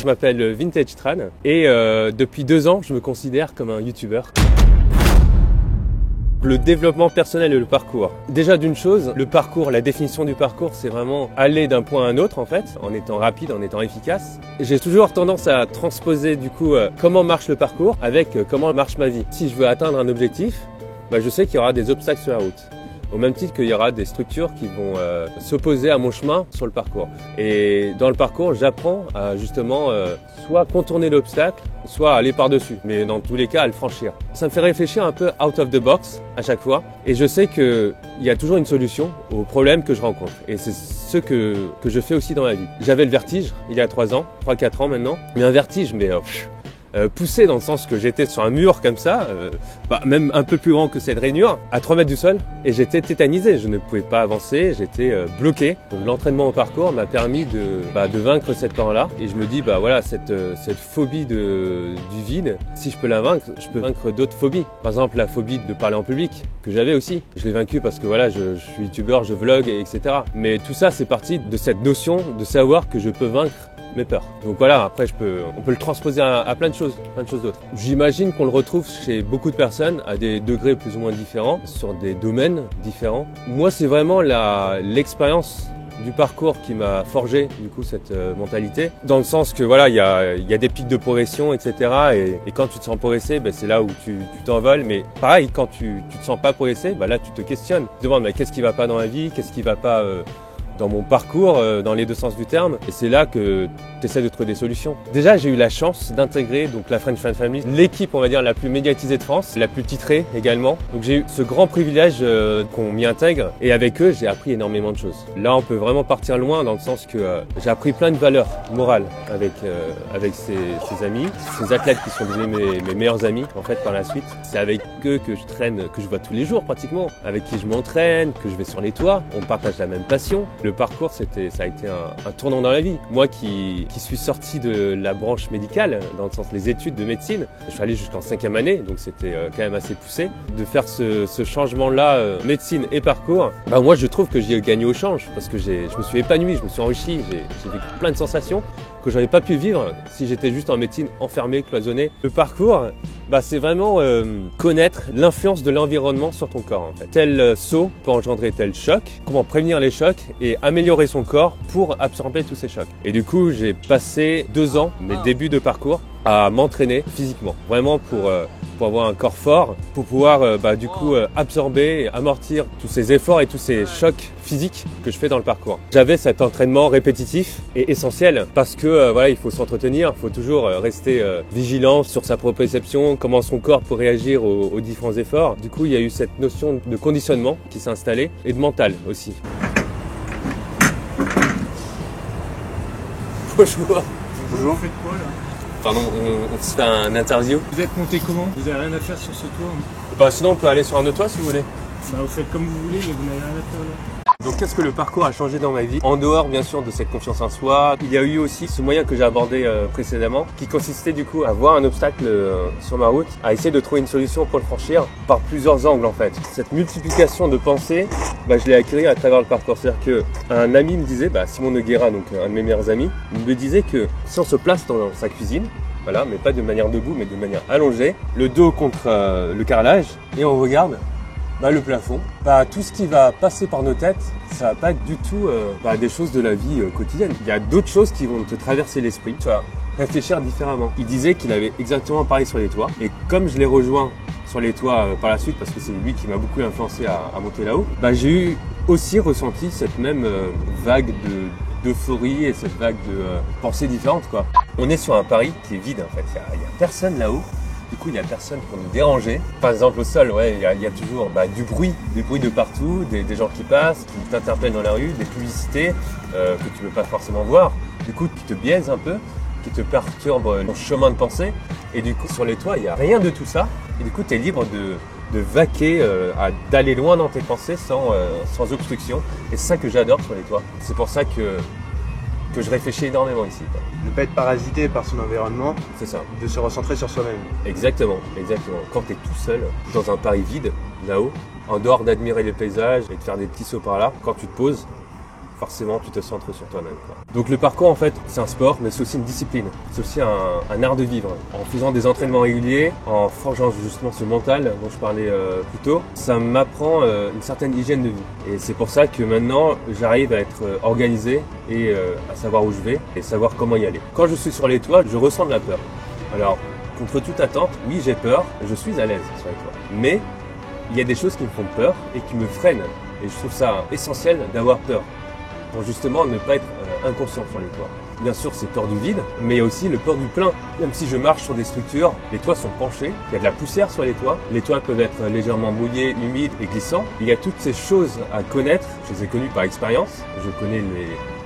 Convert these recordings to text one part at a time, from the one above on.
m'appelle Vintage Tran et depuis 2 ans, je me considère comme un YouTuber. Le développement personnel et le parcours. Déjà d'une chose, le parcours, la définition du parcours, c'est vraiment aller d'un point à un autre en fait, en étant rapide, en étant efficace. J'ai toujours tendance à transposer du coup comment marche le parcours avec comment marche ma vie. Si je veux atteindre un objectif, je sais qu'il y aura des obstacles sur la route. Au même titre qu'il y aura des structures qui vont s'opposer à mon chemin sur le parcours. Et dans le parcours, j'apprends à justement soit contourner l'obstacle, soit aller par-dessus. Mais dans tous les cas, à le franchir. Ça me fait réfléchir un peu out of the box à chaque fois. Et je sais qu'il y a toujours une solution aux problèmes que je rencontre. Et c'est ce que je fais aussi dans ma vie. J'avais le vertige il y a 3 ans, 3-4 ans maintenant. Mais un vertige, mais... poussé dans le sens que j'étais sur un mur comme ça, même un peu plus grand que cette rainure, à 3 mètres du sol, et j'étais tétanisé, je ne pouvais pas avancer, j'étais bloqué. Donc l'entraînement au parcours m'a permis de vaincre cette peur-là, et je me dis voilà, cette phobie du vide, si je peux la vaincre, je peux vaincre d'autres phobies. Par exemple la phobie de parler en public, que j'avais aussi. Je l'ai vaincu parce que voilà, je suis youtubeur, je vlog, etc. Mais tout ça c'est parti de cette notion de savoir que je peux vaincre mes peurs. Donc voilà, après on peut le transposer à plein de choses d'autres. J'imagine qu'on le retrouve chez beaucoup de personnes à des degrés plus ou moins différents, sur des domaines différents. Moi, c'est vraiment l'expérience du parcours qui m'a forgé du coup cette mentalité, dans le sens que voilà, il y a des pics de progression, etc. Et quand tu te sens progresser, c'est là où tu t'envoles. Mais pareil, quand tu te sens pas progresser, là tu te questionnes. Tu te demandes mais qu'est-ce qui va pas dans ma vie, qu'est-ce qui va pas dans mon parcours, dans les 2 sens du terme, et c'est là que tu essaies de trouver des solutions. Déjà, j'ai eu la chance d'intégrer donc la French Fan Family, l'équipe on va dire la plus médiatisée de France, la plus titrée également. Donc j'ai eu ce grand privilège qu'on m'y intègre, et avec eux j'ai appris énormément de choses. Là on peut vraiment partir loin dans le sens que j'ai appris plein de valeurs morales avec ces amis, ces athlètes qui sont devenus mes meilleurs amis en fait par la suite. C'est avec eux que je traîne, que je vois tous les jours pratiquement, avec qui je m'entraîne, que je vais sur les toits, on partage la même passion. Le parcours, ça a été un tournant dans la vie. Moi qui suis sorti de la branche médicale, dans le sens les études de médecine, je suis allé jusqu'en 5e année, donc c'était quand même assez poussé. De faire ce changement-là, médecine et parcours, moi je trouve que j'ai gagné au change, parce que je me suis épanoui, je me suis enrichi, j'ai vécu plein de sensations que j'aurais pas pu vivre si j'étais juste en médecine enfermé, cloisonné. Le parcours, c'est vraiment connaître l'influence de l'environnement sur ton corps en fait. Tel saut peut engendrer tel choc, comment prévenir les chocs et améliorer son corps pour absorber tous ces chocs. Et du coup, j'ai passé 2 ans, mes débuts de parcours, à m'entraîner physiquement, vraiment pour avoir un corps fort, pour pouvoir absorber et amortir tous ces efforts et tous ces chocs physiques que je fais dans le parcours. J'avais cet entraînement répétitif et essentiel parce que il faut s'entretenir, il faut toujours rester vigilant sur sa proprioception, comment son corps peut réagir aux différents efforts. Du coup, il y a eu cette notion de conditionnement qui s'est installée et de mental aussi. Bonjour. Bonjour. Vous faites quoi là? Pardon, on se fait un interview. Vous êtes monté comment? Vous avez rien à faire sur ce toit? Sinon on peut aller sur un autre toit si vous voulez. Vous faites comme vous voulez, mais vous n'avez rien à faire là. Donc qu'est-ce que le parcours a changé dans ma vie? En dehors bien sûr de cette confiance en soi, il y a eu aussi ce moyen que j'ai abordé précédemment, qui consistait du coup à voir un obstacle sur ma route, à essayer de trouver une solution pour le franchir par plusieurs angles en fait. Cette multiplication de pensées, je l'ai acquis à travers le parcours. C'est-à-dire qu'un ami me disait, Simon Noguera, donc un de mes meilleurs amis, il me disait que si on se place dans sa cuisine, voilà, mais pas de manière debout, mais de manière allongée, le dos contre le carrelage, et on regarde le plafond, tout ce qui va passer par nos têtes, ça va pas être du tout des choses de la vie quotidienne. Il y a d'autres choses qui vont te traverser l'esprit. Tu vas réfléchir différemment. Il disait qu'il avait exactement pareil sur les toits. Et comme je l'ai rejoint sur les toits par la suite, parce que c'est lui qui m'a beaucoup influencé à monter là-haut, j'ai eu aussi ressenti cette même vague d'euphorie et cette vague de pensées différentes, quoi. On est sur un Paris qui est vide en fait. Il y a personne là-haut. Du coup, il n'y a personne pour nous déranger. Par exemple, au sol, il y a toujours du bruit de partout, des gens qui passent, qui t'interpellent dans la rue, des publicités que tu ne veux pas forcément voir. Du coup, qui te biaisent un peu, qui te perturbent ton chemin de pensée. Et du coup, sur les toits, il n'y a rien de tout ça. Et du coup, tu es libre de vaquer, d'aller loin dans tes pensées sans obstruction. Et c'est ça que j'adore sur les toits. C'est pour ça que je réfléchis énormément ici. Ne pas être parasité par son environnement, c'est ça. De se recentrer sur soi-même. Exactement. Quand tu es tout seul, dans un Paris vide, là-haut, en dehors d'admirer les paysages et de faire des petits sauts par là, quand tu te poses, forcément tu te centres sur toi-même, quoi. Donc le parcours en fait c'est un sport mais c'est aussi une discipline, c'est aussi un art de vivre. En faisant des entraînements réguliers, en forgeant justement ce mental dont je parlais plus tôt, ça m'apprend une certaine hygiène de vie. Et c'est pour ça que maintenant j'arrive à être organisé et à savoir où je vais et savoir comment y aller. Quand je suis sur les toits, je ressens de la peur. Alors contre toute attente, oui j'ai peur, je suis à l'aise sur les toits. Mais il y a des choses qui me font peur et qui me freinent. Et je trouve ça essentiel d'avoir peur, pour justement ne pas être inconscient sur les toits. Bien sûr, c'est peur du vide, mais il y a aussi le peur du plein. Même si je marche sur des structures, les toits sont penchés, il y a de la poussière sur les toits peuvent être légèrement mouillés, humides et glissants. Il y a toutes ces choses à connaître, je les ai connues par expérience. Je connais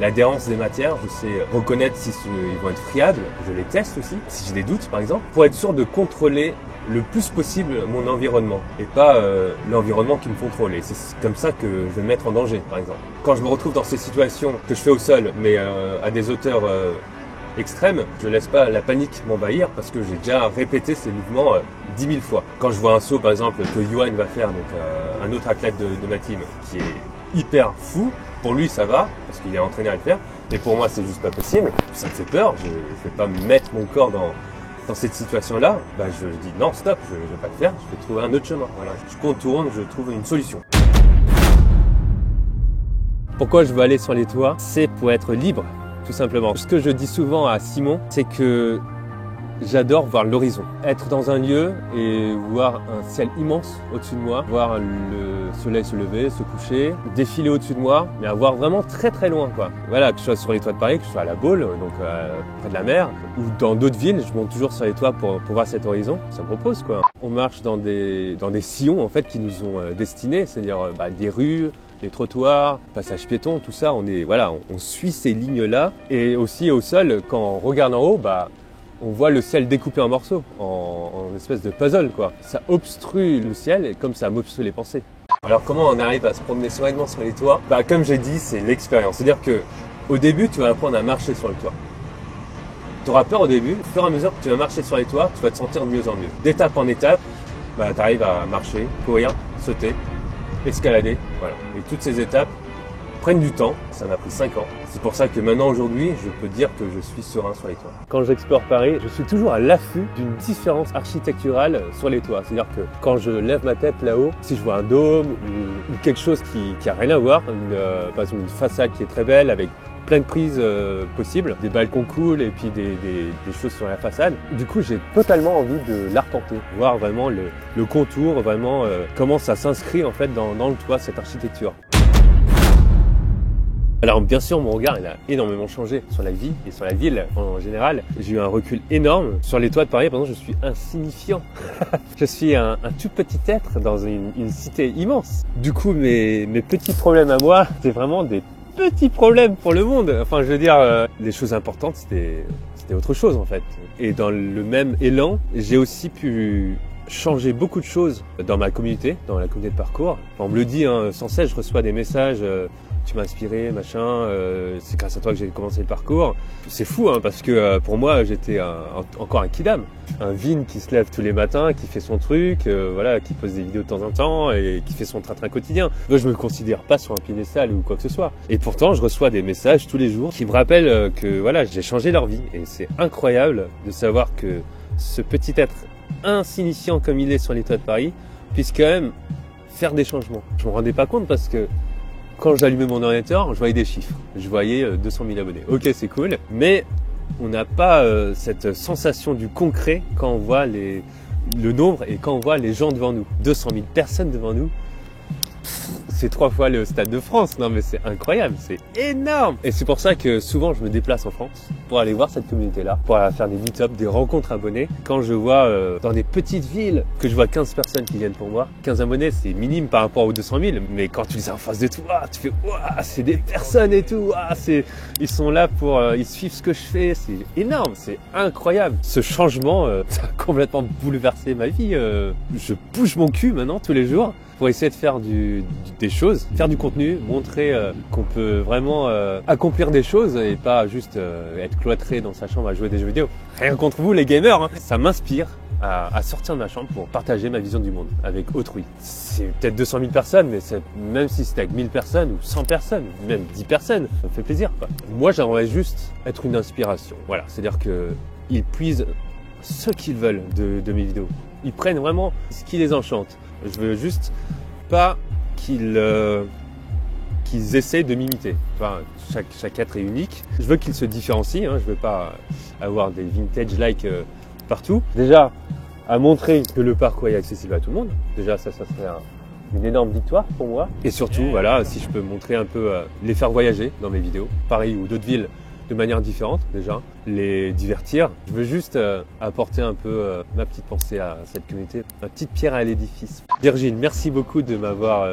l'adhérence des matières, je sais reconnaître si ils vont être friables, je les teste aussi, si j'ai des doutes par exemple, pour être sûr de contrôler le plus possible mon environnement et pas l'environnement qui me contrôle. Et c'est comme ça que je vais me mettre en danger par exemple. Quand je me retrouve dans ces situations que je fais au sol mais à des hauteurs extrêmes, je laisse pas la panique m'envahir parce que j'ai déjà répété ces mouvements 10 000 fois. Quand je vois un saut par exemple que Yohan va faire, donc un autre athlète de ma team qui est hyper fou, pour lui ça va parce qu'il est entraîné à le faire, mais pour moi c'est juste pas possible, ça me fait peur, je vais pas mettre mon corps dans cette situation-là, je dis non, stop, je ne vais pas le faire, je vais trouver un autre chemin. Voilà. Je contourne, je trouve une solution. Pourquoi je veux aller sur les toits? C'est pour être libre, tout simplement. Ce que je dis souvent à Simon, c'est que j'adore voir l'horizon. Être dans un lieu et voir un ciel immense au-dessus de moi, voir le soleil se lever, se coucher, défiler au-dessus de moi, mais à voir vraiment très très loin, quoi. Voilà, que je sois sur les toits de Paris, que je sois à La Baule, donc près de la mer, ou dans d'autres villes, je monte toujours sur les toits pour voir cet horizon. Ça me propose, quoi. On marche dans des sillons, en fait, qui nous ont destinés, c'est-à-dire des rues, les trottoirs, passages piétons, tout ça, on suit ces lignes-là. Et aussi au sol, quand on regarde en haut, on voit le ciel découpé en morceaux, en espèce de puzzle, quoi. Ça obstrue le ciel et comme ça m'obstrue les pensées. Alors comment on arrive à se promener sereinement sur les toits? Comme j'ai dit, c'est l'expérience. C'est-à-dire que au début, tu vas apprendre à marcher sur le toit. Tu auras peur au début, au fur et à mesure que tu vas marcher sur les toits, tu vas te sentir de mieux en mieux. D'étape en étape, tu arrives à marcher, courir, sauter, escalader, voilà. Et toutes ces étapes prennent du temps, ça m'a pris 5 ans. C'est pour ça que maintenant, aujourd'hui, je peux dire que je suis serein sur les toits. Quand j'explore Paris, je suis toujours à l'affût d'une différence architecturale sur les toits. C'est-à-dire que quand je lève ma tête là-haut, si je vois un dôme ou quelque chose qui a rien à voir, par exemple une façade qui est très belle avec plein de prises possibles, des balcons cool et puis des choses sur la façade. Du coup, j'ai totalement envie de l'arpenter, voir vraiment le contour, vraiment comment ça s'inscrit en fait dans le toit, cette architecture. Alors bien sûr, mon regard il a énormément changé sur la vie et sur la ville en général. J'ai eu un recul énorme. Sur les toits de Paris, par exemple, je suis insignifiant. Je suis un tout petit être dans une cité immense. Du coup, mes petits problèmes à moi, c'est vraiment des petits problèmes pour le monde. Enfin, je veux dire, les choses importantes, c'était autre chose en fait. Et dans le même élan, j'ai aussi pu changer beaucoup de choses dans ma communauté, dans la communauté de parcours. Enfin, on me le dit, sans cesse, je reçois des messages. Tu m'as inspiré, machin, c'est grâce à toi que j'ai commencé le parcours. C'est fou, parce que pour moi, j'étais encore un kidam. Un Vin qui se lève tous les matins, qui fait son truc, qui pose des vidéos de temps en temps et qui fait son train-train quotidien. Moi, je me considère pas sur un piédestal ou quoi que ce soit. Et pourtant, je reçois des messages tous les jours qui me rappellent que j'ai changé leur vie. Et c'est incroyable de savoir que ce petit être insignifiant comme il est sur les toits de Paris puisse quand même faire des changements. Je me rendais pas compte parce que quand j'allumais mon ordinateur, je voyais des chiffres. Je voyais 200 000 abonnés. Ok, c'est cool, mais on n'a pas cette sensation du concret quand on voit le nombre et quand on voit les gens devant nous. 200 000 personnes devant nous. C'est 3 fois le Stade de France. Non mais c'est incroyable, c'est énorme. Et c'est pour ça que souvent je me déplace en France pour aller voir cette communauté-là, pour aller faire des meet-ups, des rencontres abonnés. Quand je vois dans des petites villes que je vois 15 personnes qui viennent pour moi, 15 abonnés c'est minime par rapport aux 200 000. Mais quand tu les as en face de toi, tu fais waouh, c'est des personnes et tout. Ils sont là ils suivent ce que je fais. C'est énorme, c'est incroyable. Ce changement, ça a complètement bouleversé ma vie. Je bouge mon cul maintenant tous les jours pour essayer de faire des choses, faire du contenu, montrer qu'on peut vraiment accomplir des choses et pas juste être cloîtré dans sa chambre à jouer des jeux vidéo. Rien contre vous les gamers, ça m'inspire à sortir de ma chambre pour partager ma vision du monde avec autrui. C'est peut-être 200 000 personnes, mais même si c'était avec 1000 personnes ou 100 personnes, même 10 personnes, ça me fait plaisir, quoi. Moi, j'aimerais juste être une inspiration. Voilà, c'est-à-dire qu'ils puisent ce qu'ils veulent de mes vidéos. Ils prennent vraiment ce qui les enchante. Je veux juste pas qu'ils essaient de m'imiter. Enfin, chaque être est unique. Je veux qu'ils se différencient. Je veux pas avoir des vintage-like partout. Déjà, à montrer que le parcours est accessible à tout le monde. Déjà, ça serait une énorme victoire pour moi. Et surtout, voilà, si je peux montrer un peu, les faire voyager dans mes vidéos, Paris ou d'autres villes, de manière différente déjà, les divertir. Je veux juste apporter un peu ma petite pensée à cette communauté, ma petite pierre à l'édifice. Virgile, merci beaucoup de m'avoir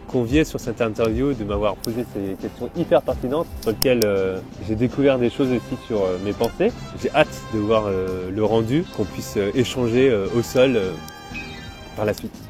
convié sur cette interview, de m'avoir posé ces questions hyper pertinentes sur lesquelles j'ai découvert des choses aussi sur mes pensées. J'ai hâte de voir le rendu, qu'on puisse échanger au sol par la suite.